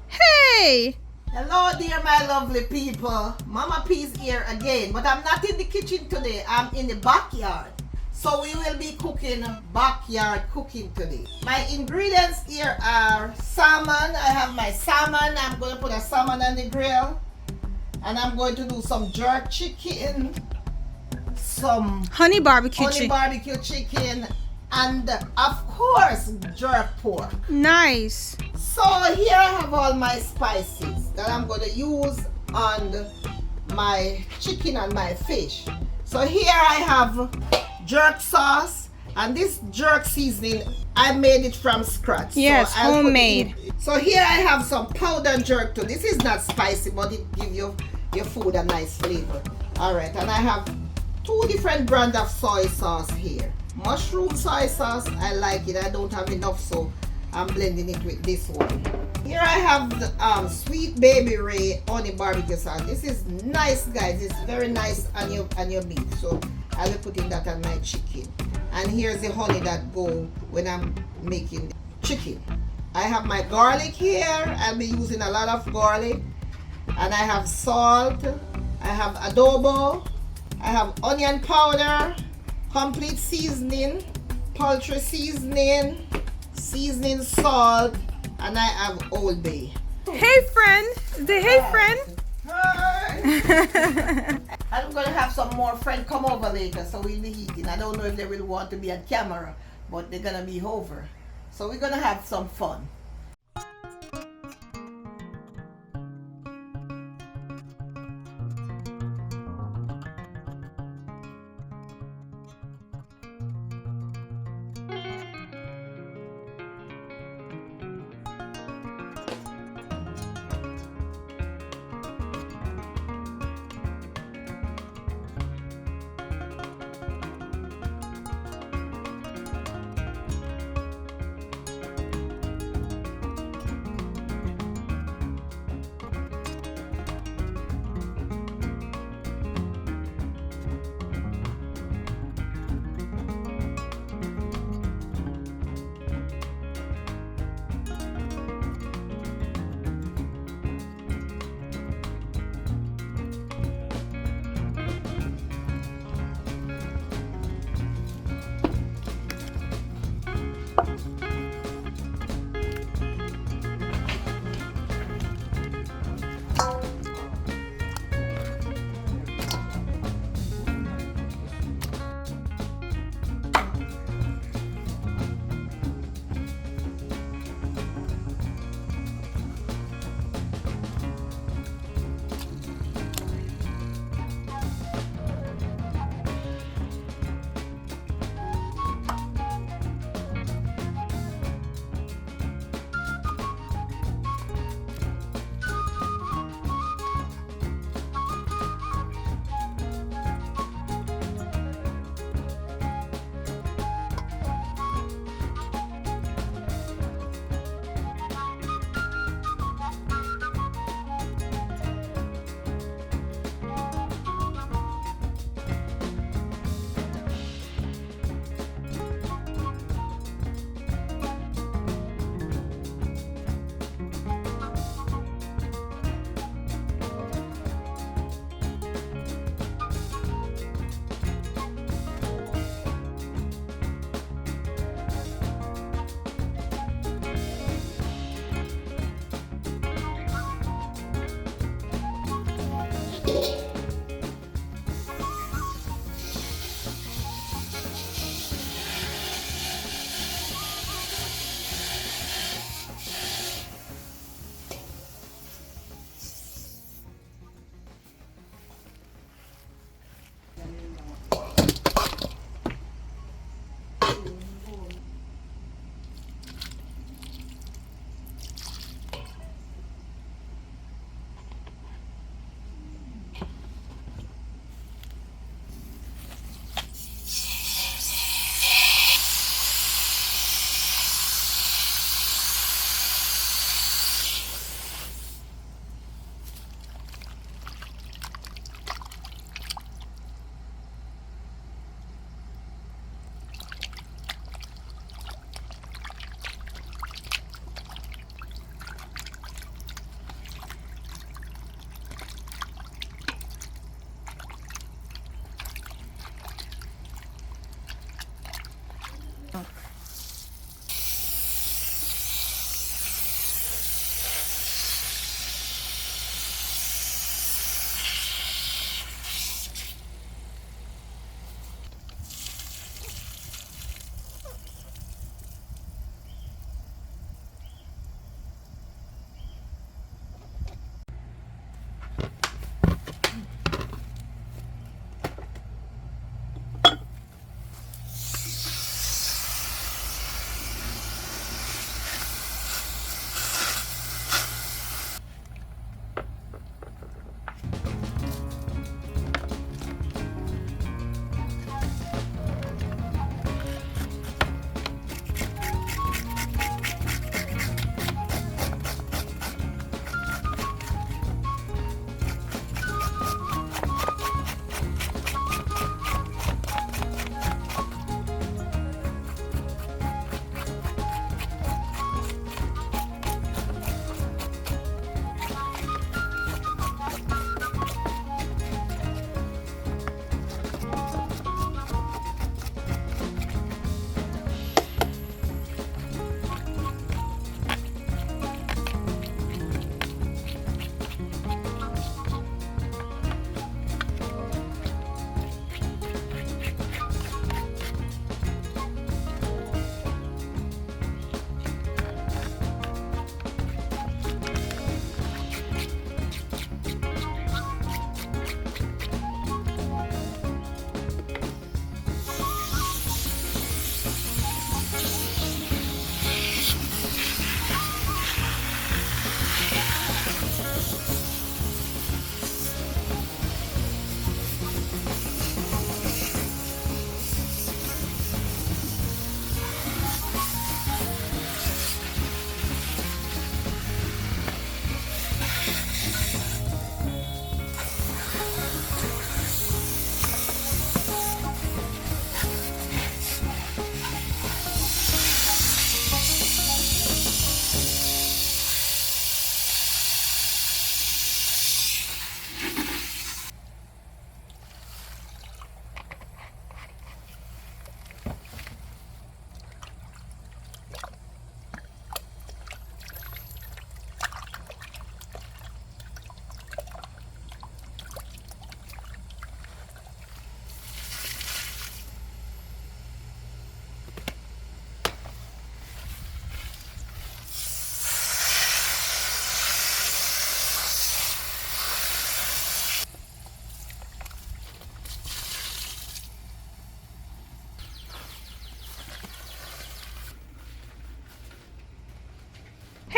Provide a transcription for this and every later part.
Hey! Hello dear my lovely people, Mama P's here again, but I'm not in the kitchen today, I'm in the backyard. So we will be cooking backyard cooking today. My ingredients here are salmon. I have my salmon. I'm going to put a salmon on the grill. And I'm going to do some jerk chicken, some Honey barbecue barbecue chicken, and of course jerk pork. Nice. So here I have all my spices that I'm going to use on my chicken and my fish. So here I have jerk sauce, and this jerk seasoning I made it from scratch. Yes, so I'll put homemade. So here I have some powdered jerk too. This is not spicy, but it gives your food a nice flavor. Alright, and I have 2 different brands of soy sauce here. Mushroom soy sauce, I like it. I don't have enough, so I'm blending it with this one. Here I have the Sweet Baby Ray honey barbecue sauce. This is nice, guys. It's very nice on your meat. So I'll be putting that on my chicken. And here's the honey that go when I'm making the chicken. I have my garlic here. I'll be using a lot of garlic. And I have salt. I have adobo. I have onion powder, complete seasoning, poultry seasoning, seasoning salt, and I have Old Bay. Hey friend. Hey friend. Hi. I'm gonna have some more friends come over later, so we'll be eating. I don't know if they will want to be on camera, but they're gonna be over. So we're gonna have some fun.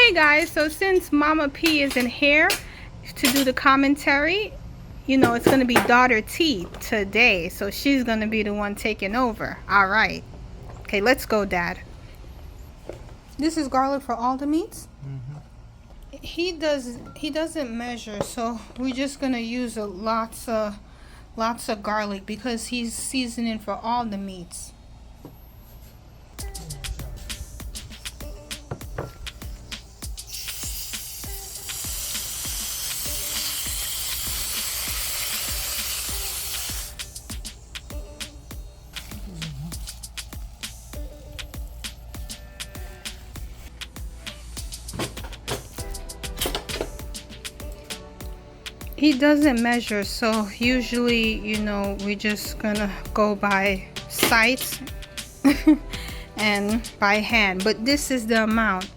Hey guys, so since Mama P isn't here to do the commentary, you know, it's going to be daughter T today. So she's going to be the one taking over. All right. Okay, let's go, Dad. This is garlic for all the meats? Mm-hmm. He doesn't measure, so we're just going to use lots of garlic because he's seasoning for all the meats. He doesn't measure, so usually, you know, we're just gonna go by sight and by hand, but this is the amount.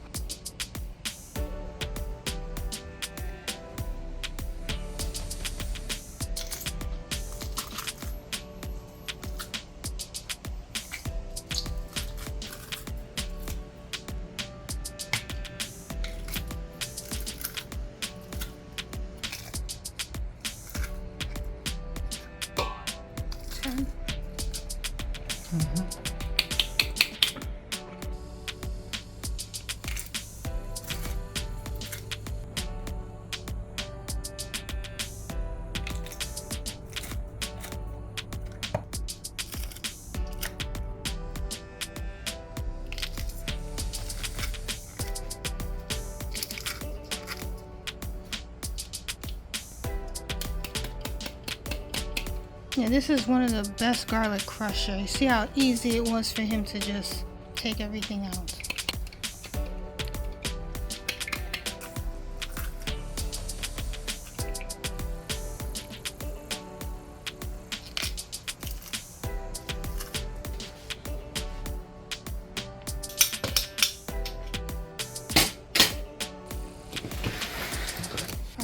Yeah, this is one of the best garlic crusher. You see how easy it was for him to just take everything out.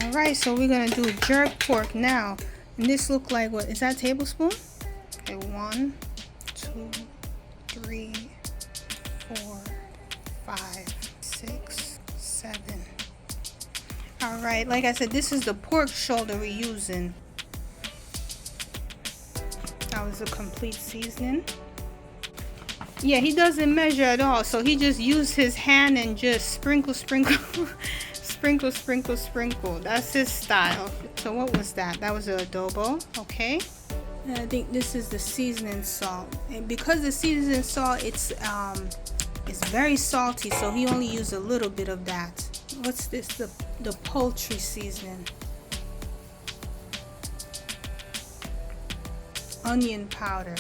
Alright, so we're gonna do jerk pork now. And this look like, what is that, tablespoon? Okay, 1, 2, 3, 4, 5, 6, 7. All right, like I said, this is the pork shoulder we're using. That was a complete seasoning. Yeah, he doesn't measure at all, so he just used his hand and just sprinkle sprinkle, sprinkle, sprinkle. That's his style. So what was that? That was an adobo, okay. And I think this is the seasoning salt. And because the seasoning salt, it's very salty, so he only used a little bit of that. What's this? The poultry seasoning. Onion powder.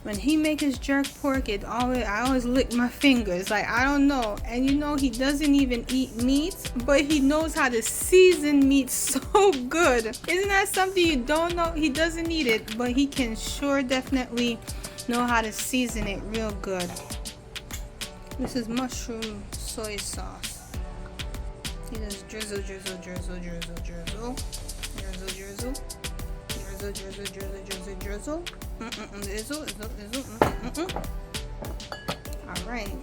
When he make his jerk pork, I always lick my fingers, like I don't know. And you know, he doesn't even eat meat, but he knows how to season meat so good. Isn't that something you don't know? He doesn't eat it, but he can sure definitely know how to season it real good. This is mushroom soy sauce. He just drizzle, drizzle, drizzle, drizzle, drizzle, drizzle, drizzle, drizzle, drizzle, drizzle, drizzle, drizzle. Alright,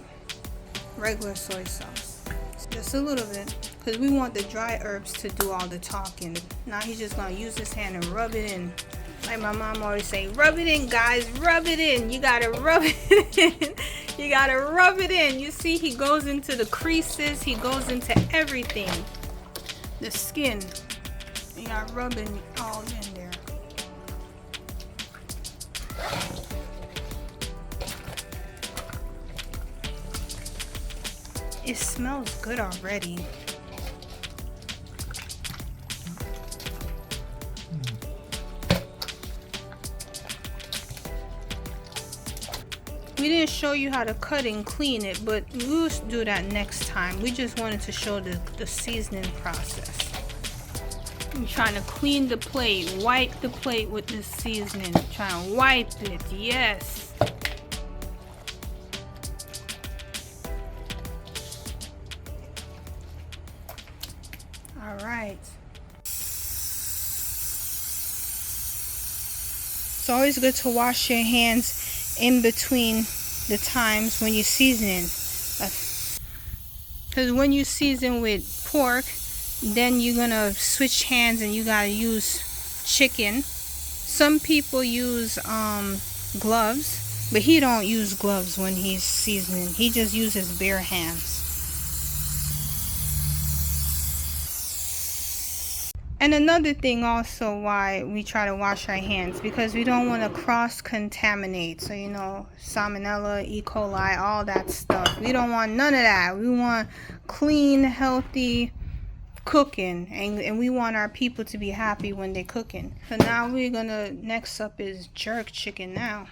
regular soy sauce, just a little bit, because we want the dry herbs to do all the talking. Now he's just gonna use his hand and rub it in, like my mom always say, rub it in, guys, rub it in. You gotta rub it in. You gotta rub it in. You see, he goes into the creases, he goes into everything, the skin. You gotta rub it all in there. It smells good already. We didn't show you how to cut and clean it, but we'll do that next time. We just wanted to show the seasoning process. I'm trying to clean the plate, wipe the plate with the seasoning. Trying to wipe it, yes. All right. It's always good to wash your hands in between the times when you're seasoning. Because when you season with pork, then you're gonna switch hands and you gotta use chicken. Some people use gloves, but he don't use gloves when he's seasoning. He just uses bare hands. And another thing also why we try to wash our hands, because we don't want to cross-contaminate. So, you know, salmonella, E. coli, all that stuff. We don't want none of that. We want clean, healthy cooking. And we want our people to be happy when they're cooking. So now we're going to, next up is jerk chicken now.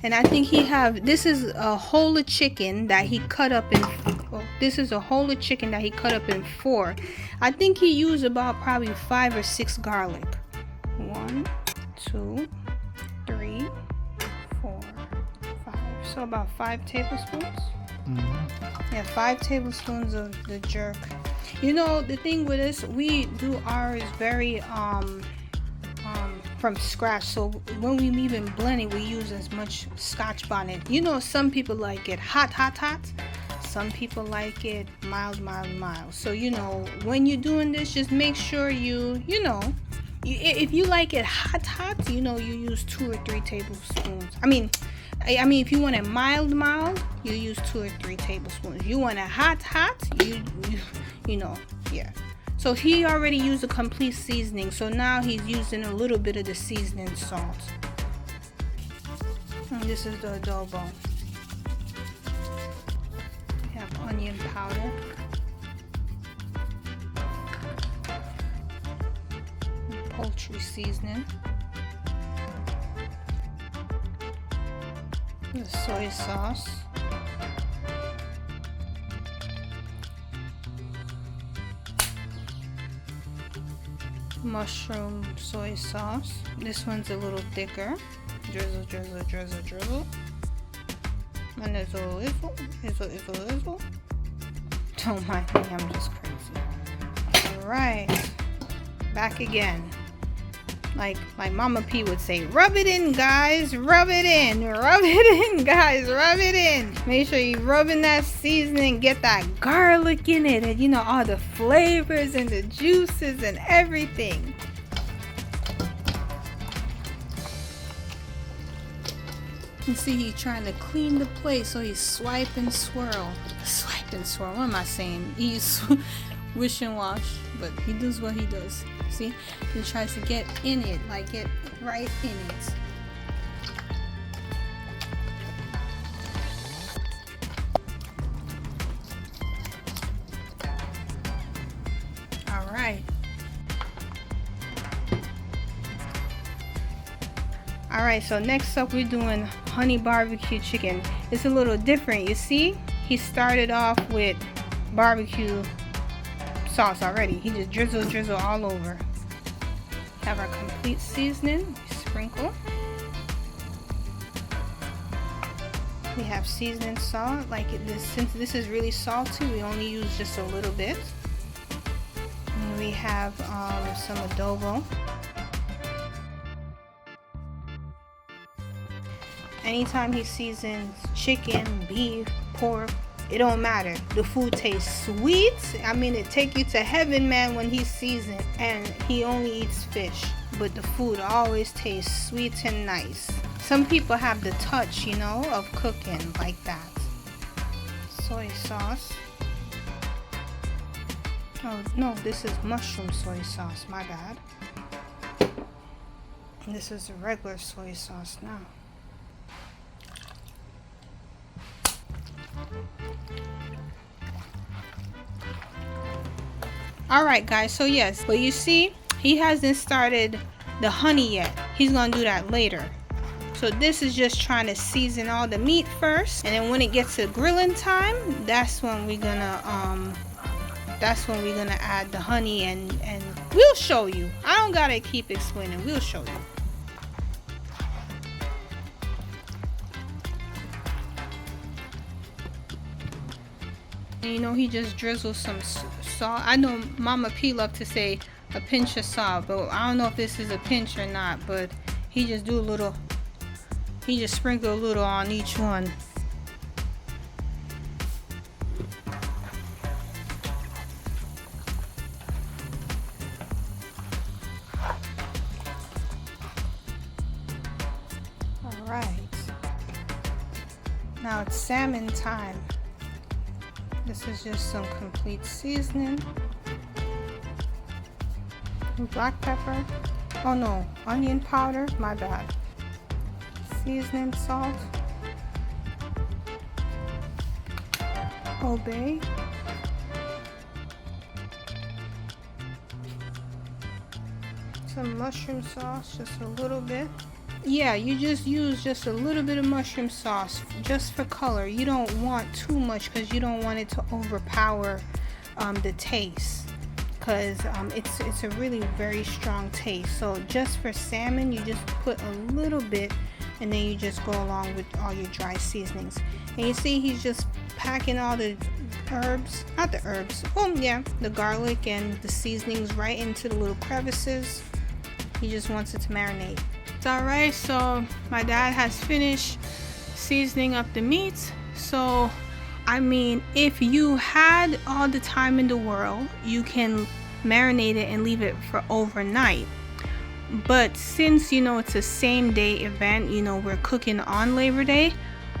And I think this is a whole of chicken that he cut up in, this is a whole of chicken that he cut up in 4. I think he used about probably 5 or 6 garlic. 1, 2, 3, 4, 5. So about 5 tablespoons. Yeah, 5 tablespoons of the jerk. You know, the thing with this, we do ours very from scratch. So when we even blend it, we use as much Scotch bonnet. You know, some people like it hot. Some people like it mild. So, you know, when you're doing this, just make sure if you like it hot, you know, you use 2 or 3 tablespoons. I mean, if you want it mild, you use 2 or 3 tablespoons. You want it hot, you know, yeah. So he already used a complete seasoning. So now he's using a little bit of the seasoning salt. And this is the adobo. We have onion powder. Poultry seasoning. The soy sauce. Mushroom soy sauce. This one's a little thicker. Drizzle. And there's a little. Don't mind me, I'm just crazy. Alright. Back again. Like Mama P would say, rub it in, guys. Rub it in. Rub it in, guys. Rub it in. Make sure you rub in that seasoning. Get that garlic in it. And, you know, all the flavors and the juices and everything. You see, he's trying to clean the plate. So he's swipe and swirl. Swipe and swirl. What am I saying? He's wish and wash. But he does what he does. See, he tries to get in it, like get right in it. All right. All right, so next up we're doing honey barbecue chicken. It's a little different. You see, he started off with barbecue sauce already. He just drizzle all over. Have our complete seasoning. Sprinkle. We have seasoning salt. Like this, since this is really salty, we only use just a little bit. And we have some adobo. Anytime he seasons chicken, beef, pork, it don't matter. The food tastes sweet. I mean, it take you to heaven, man, when he's seasoned. And he only eats fish. But the food always tastes sweet and nice. Some people have the touch, you know, of cooking like that. Soy sauce. Oh, no, this is mushroom soy sauce. My bad. This is a regular soy sauce now. Alright guys, so yes, but you see, he hasn't started the honey yet. He's gonna do that later. So this is just trying to season all the meat first, and then when it gets to grilling time, that's when we're gonna add the honey, and we'll show you. I don't gotta keep explaining, we'll show you. And you know, he just drizzles some salt. I know Mama P loved to say a pinch of salt, but I don't know if this is a pinch or not, but he just do a little, he just sprinkle a little on each one. right. Now it's salmon time. This is just some complete seasoning. Black pepper. Oh no, onion powder, my bad. Seasoning, salt. Obey. Some mushroom sauce, just a little bit. Yeah, you just use just a little bit of mushroom sauce just for color. You don't want too much because you don't want it to overpower the taste, because it's a really very strong taste. So just for salmon, you just put a little bit, and then you just go along with all your dry seasonings. And you see he's just packing all the herbs, not the herbs, well yeah, the garlic and the seasonings right into the little crevices. He just wants it to marinate. It's alright, so my dad has finished seasoning up the meats. So I mean, if you had all the time in the world, you can marinate it and leave it for overnight. But since you know it's a same day event, you know we're cooking on Labor Day,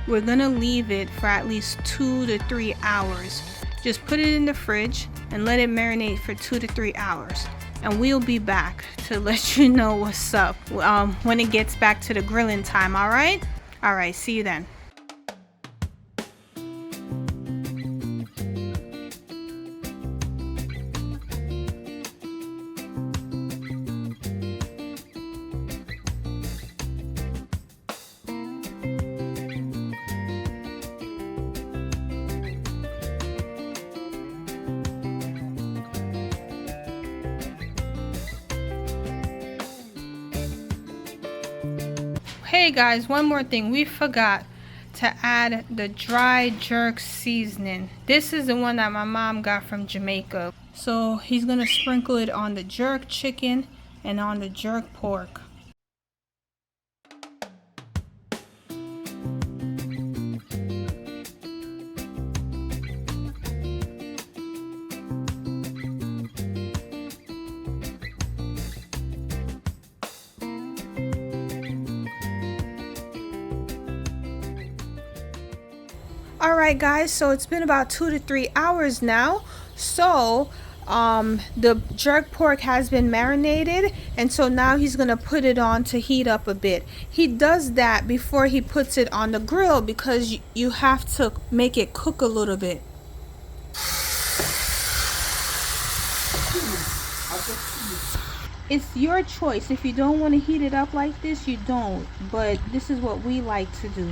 we're gonna leave it for at least 2 to 3 hours. Just put it in the fridge and let it marinate for 2 to 3 hours. And we'll be back to let you know what's up when it gets back to the grilling time, alright? Alright, see you then. Hey guys, one more thing, we forgot to add the dry jerk seasoning. This is the one that my mom got from Jamaica. So he's gonna sprinkle it on the jerk chicken and on the jerk pork. Alright guys, so it's been about 2 to 3 hours now. So the jerk pork has been marinated, and so now he's gonna put it on to heat up a bit. He does that before he puts it on the grill because you have to make it cook a little bit. It's your choice. If you don't want to heat it up like this, you don't, but this is what we like to do.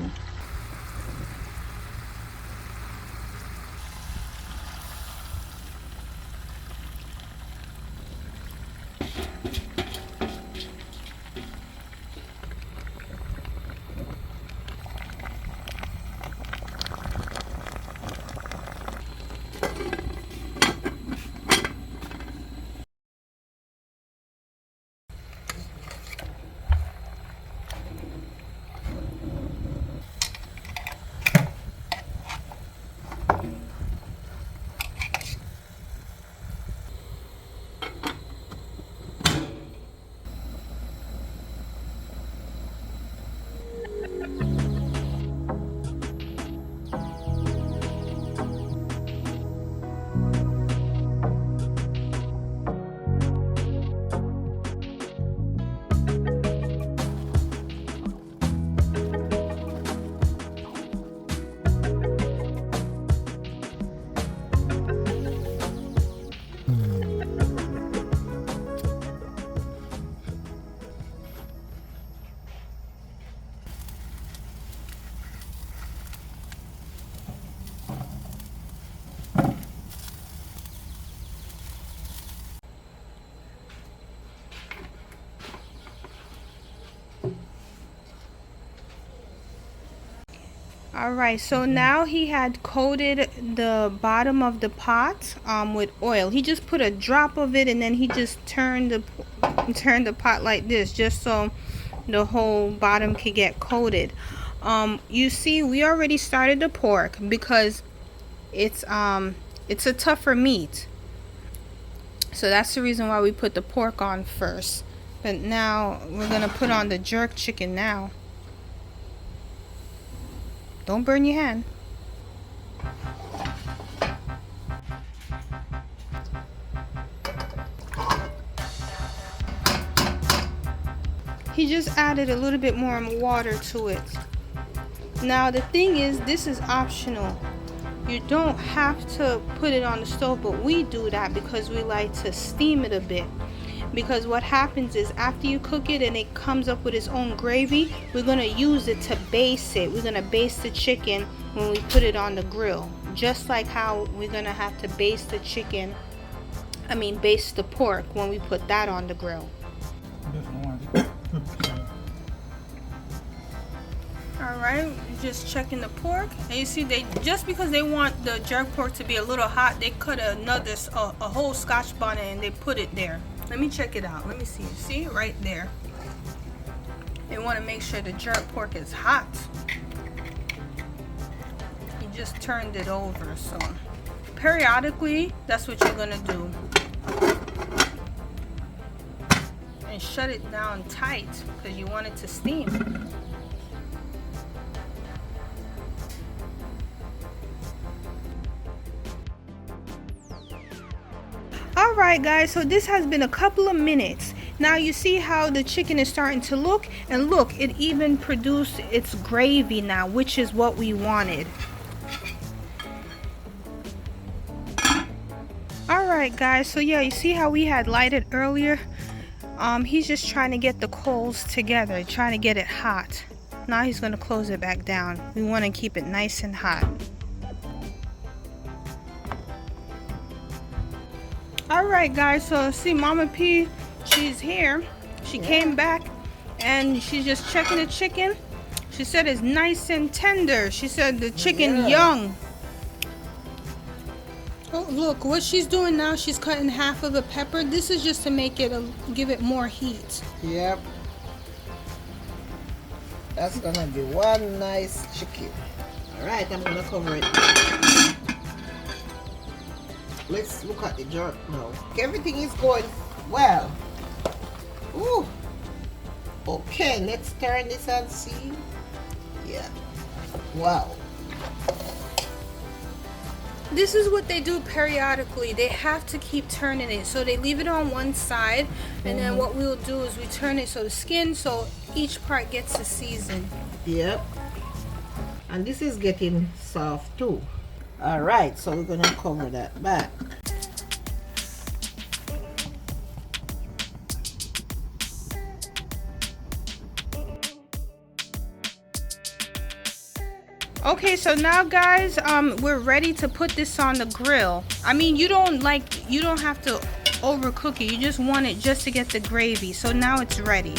Alright, so now he had coated the bottom of the pot with oil. He just put a drop of it, and then he just turned the pot like this, just so the whole bottom could get coated. You see, we already started the pork because it's a tougher meat. So that's the reason why we put the pork on first. But now we're gonna put on the jerk chicken now. Don't burn your hand. He just added a little bit more water to it. Now the thing is, this is optional. You don't have to put it on the stove, but we do that because we like to steam it a bit. Because what happens is after you cook it and it comes up with its own gravy, we're going to use it to baste it. We're going to baste the chicken when we put it on the grill. Just like how we're going to have to baste the chicken, baste the pork when we put that on the grill. Alright, just checking the pork. And you see, they just because they want the jerk pork to be a little hot, they cut a whole Scotch bonnet and they put it there. Let me check it out. Let me see. See, right there. They want to make sure the jerk pork is hot. He just turned it over, so periodically, that's what you're gonna do. And shut it down tight because you want it to steam. Alright guys, so this has been a couple of minutes. Now you see how the chicken is starting to look, and look, it even produced its gravy now, which is what we wanted. Alright guys, so yeah, you see how we had lighted earlier? He's just trying to get the coals together, trying to get it hot. Now he's going to close it back down. We want to keep it nice and hot. Alright guys, so see Mama P, she's here. She came back and she's just checking the chicken. She said it's nice and tender. She said the chicken young. Oh look, what she's doing now, she's cutting half of a pepper. This is just to make it, give it more heat. Yep. That's gonna be one nice chicken. Alright, I'm gonna cover it. Let's look at the jerk now. Everything is going well. Ooh. Okay, let's turn this and see. Yeah. Wow. This is what they do periodically. They have to keep turning it. So they leave it on one side, and then what we'll do is we turn it so the skin, so each part gets a season. Yep. And this is getting soft too. Alright, so we're gonna cover that back. Okay, so now guys, we're ready to put this on the grill. You don't have to overcook it. You just want it just to get the gravy. So now it's ready.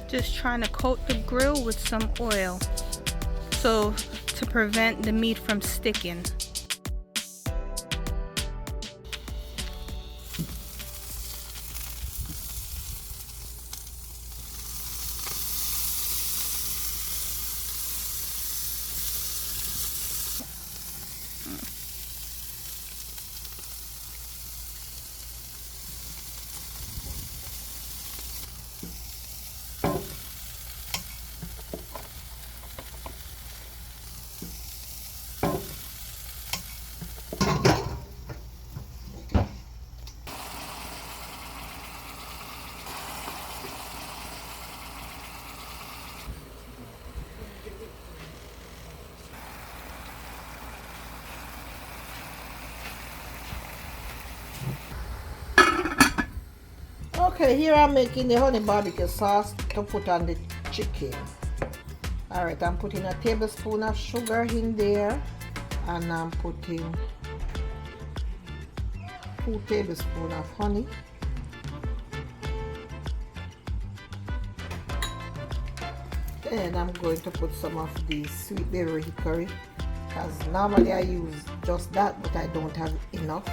Just trying to coat the grill with some oil, so to prevent the meat from sticking. Okay, here I'm making the honey barbecue sauce to put on the chicken. Alright, I'm putting a tablespoon of sugar in there, and I'm putting 2 tablespoons of honey. Then I'm going to put some of the sweet berry hickory, because normally I use just that, but I don't have enough.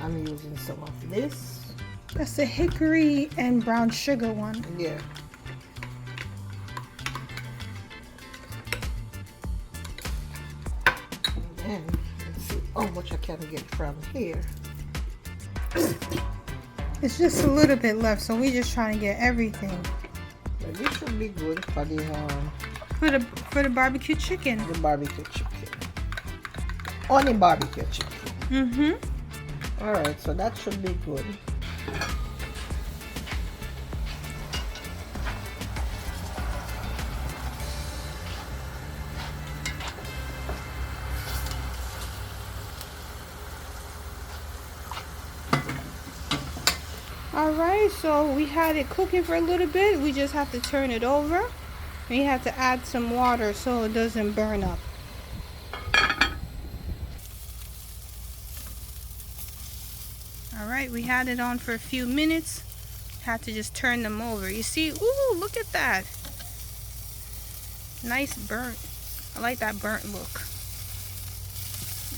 I'm using some of this. That's the hickory and brown sugar one. Yeah. And then let's see how much I can get from here. It's just a little bit left, so we just trying to get everything. But this should be good for the barbecue chicken. The barbecue chicken. Only barbecue chicken. Mm-hmm. Alright, so that should be good. Alright, so we had it cooking for a little bit. We just have to turn it over. We have to add some water so it doesn't burn up. Alright, we had it on for a few minutes. Had to just turn them over. You see, ooh, look at that. Nice burnt. I like that burnt look.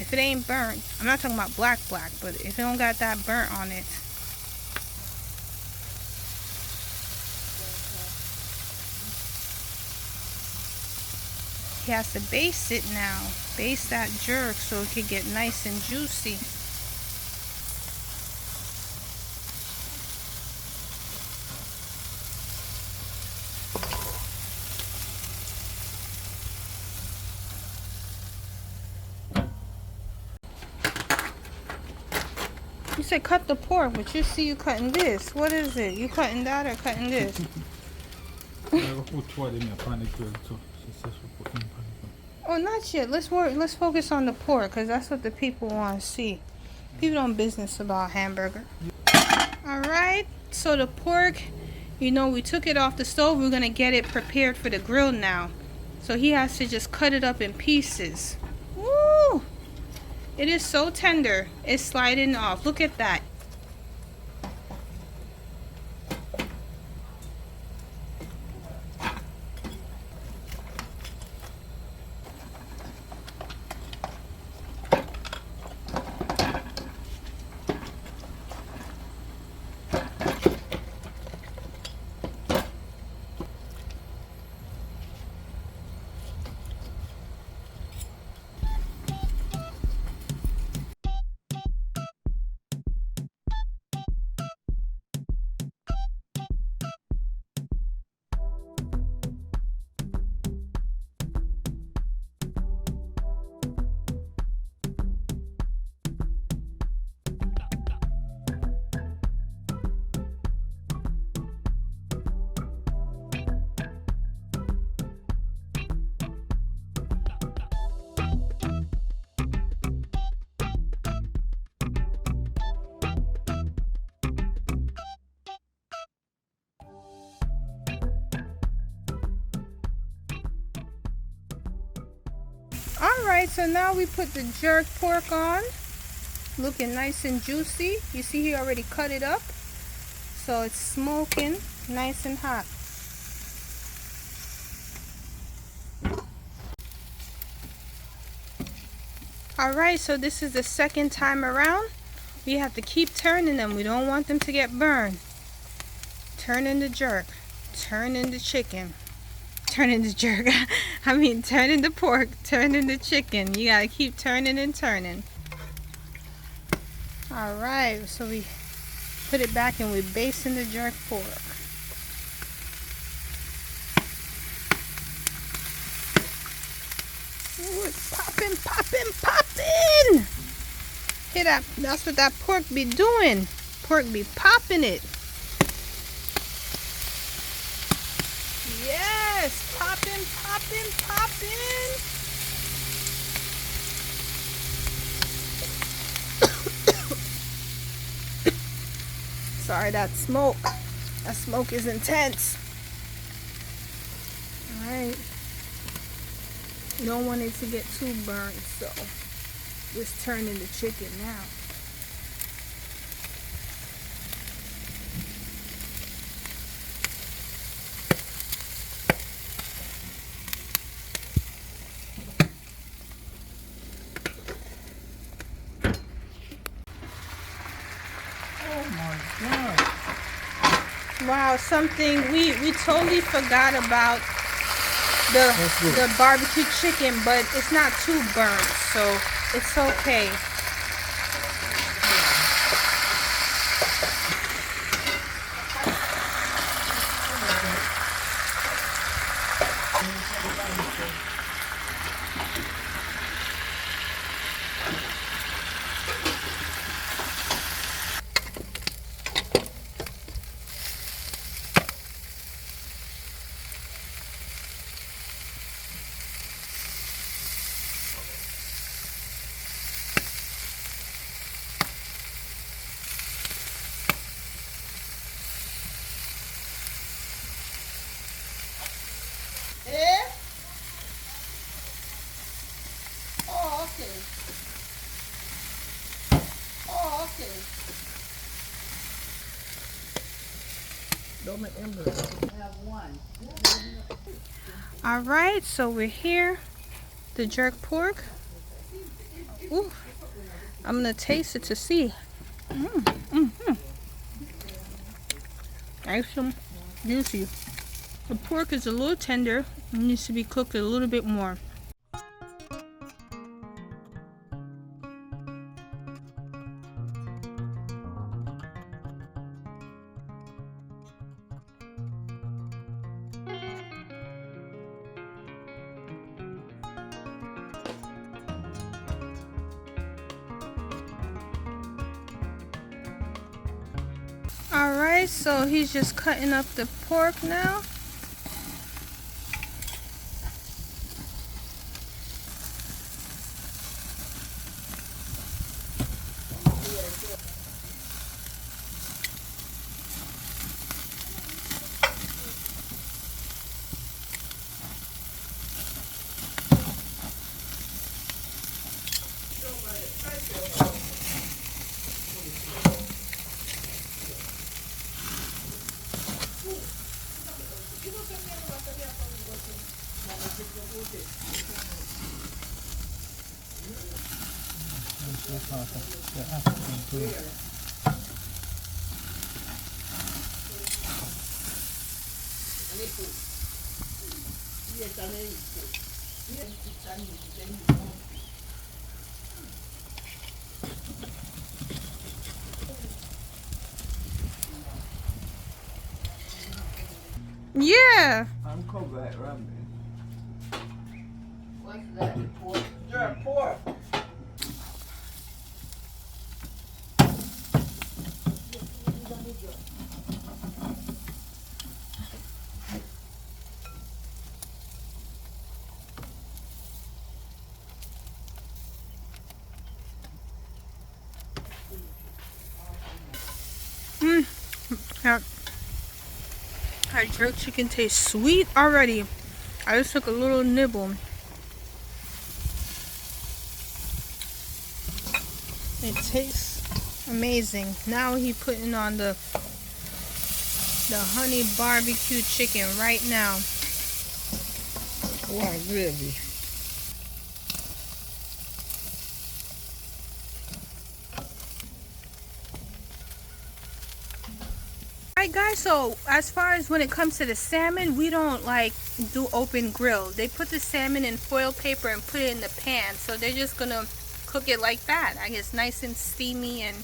If it ain't burnt, I'm not talking about black, but if it don't got that burnt on it. He has to baste it now. Baste that jerk so it can get nice and juicy. You said cut the pork, but you see you cutting this. What is it? You cutting that or cutting this? Oh, not yet. Let's focus on the pork, because that's what the people want to see. People don't business about hamburger. Alright, so the pork, you know, we took it off the stove. We're going to get it prepared for the grill now. So he has to just cut it up in pieces. Woo! It is so tender. It's sliding off. Look at that. Alright, so now we put the jerk pork on. Looking nice and juicy. You see he already cut it up. So it's smoking nice and hot. Alright, so this is the second time around. We have to keep turning them. We don't want them to get burned. Turning the jerk. Turning the chicken. Turning the jerk. I mean, turning the pork. Turning the chicken. You gotta keep turning and turning. Alright, so we put it back and we're basting the jerk pork. Ooh, it's popping, popping, popping! Hear that? That's what that pork be doing. Pork be popping it. Yes! Popping, popping, popping! Sorry, that smoke. That smoke is intense. Alright. You don't want it to get too burnt, so just turning the chicken now. Wow, something we totally forgot about the barbecue chicken, but it's not too burnt, so it's okay. Eh? Oh, okay. Oh, okay. Don't make them do it. I have one. All right, so we're here. The jerk pork. Ooh, I'm gonna taste it to see. Nice and juicy. The pork is a little tender. It needs to be cooked a little bit more. All right, so he's just cutting up the pork now. Yeah. I'm covered around me. What's that? Pork? Jerk pork. Yeah. Our jerk chicken tastes sweet already. I just took a little nibble. It tastes amazing. Now he's putting on the honey barbecue chicken right now. Wow, gravy. Alright guys, so as far as when it comes to the salmon, we don't like do open grill. They put the salmon in foil paper and put it in the pan, so they're just gonna cook it like that. I guess nice and steamy and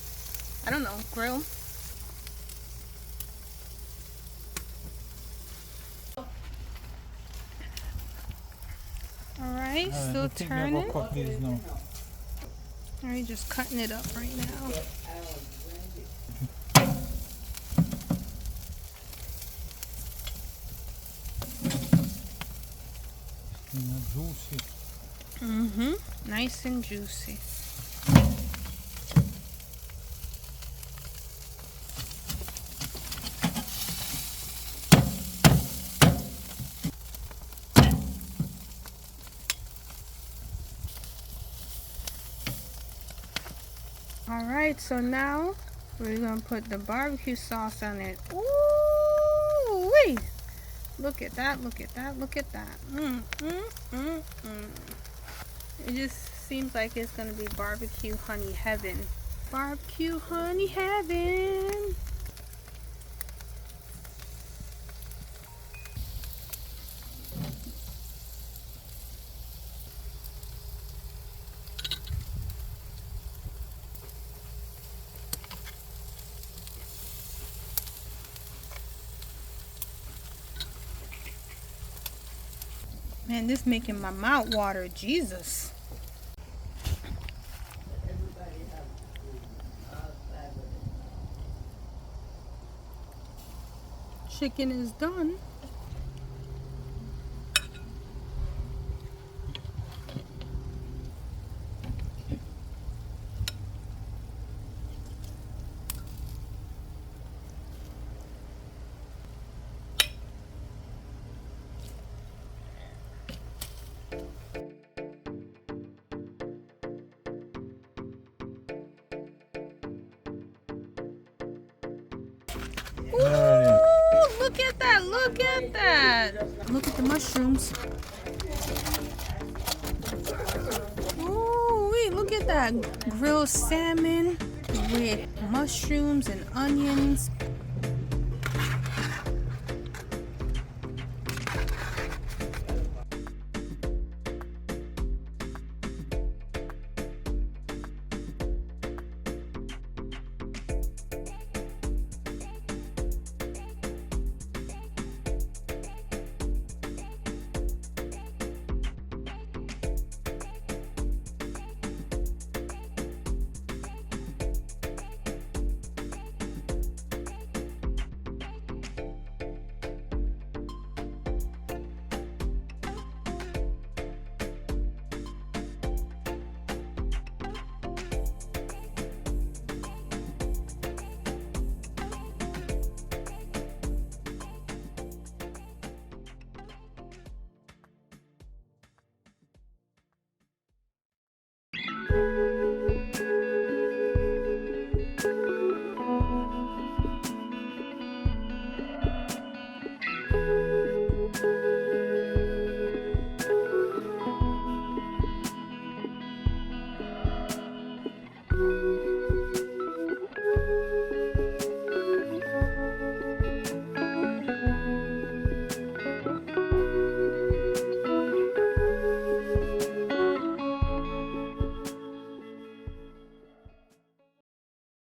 I don't know, grill. Alright, still turning. Alright, just cutting it up right now. Juicy. Nice and juicy. Alright, so now we're gonna put the barbecue sauce on it. Ooh wee! Look at that, look at that, look at that. It just seems like it's gonna be barbecue honey heaven. Barbecue honey heaven. Man, this making my mouth water. Jesus. Chicken is done. Ooh, look at that, look at that. Look at the mushrooms. Ooh, wait, look at that. Grilled salmon with mushrooms and onions.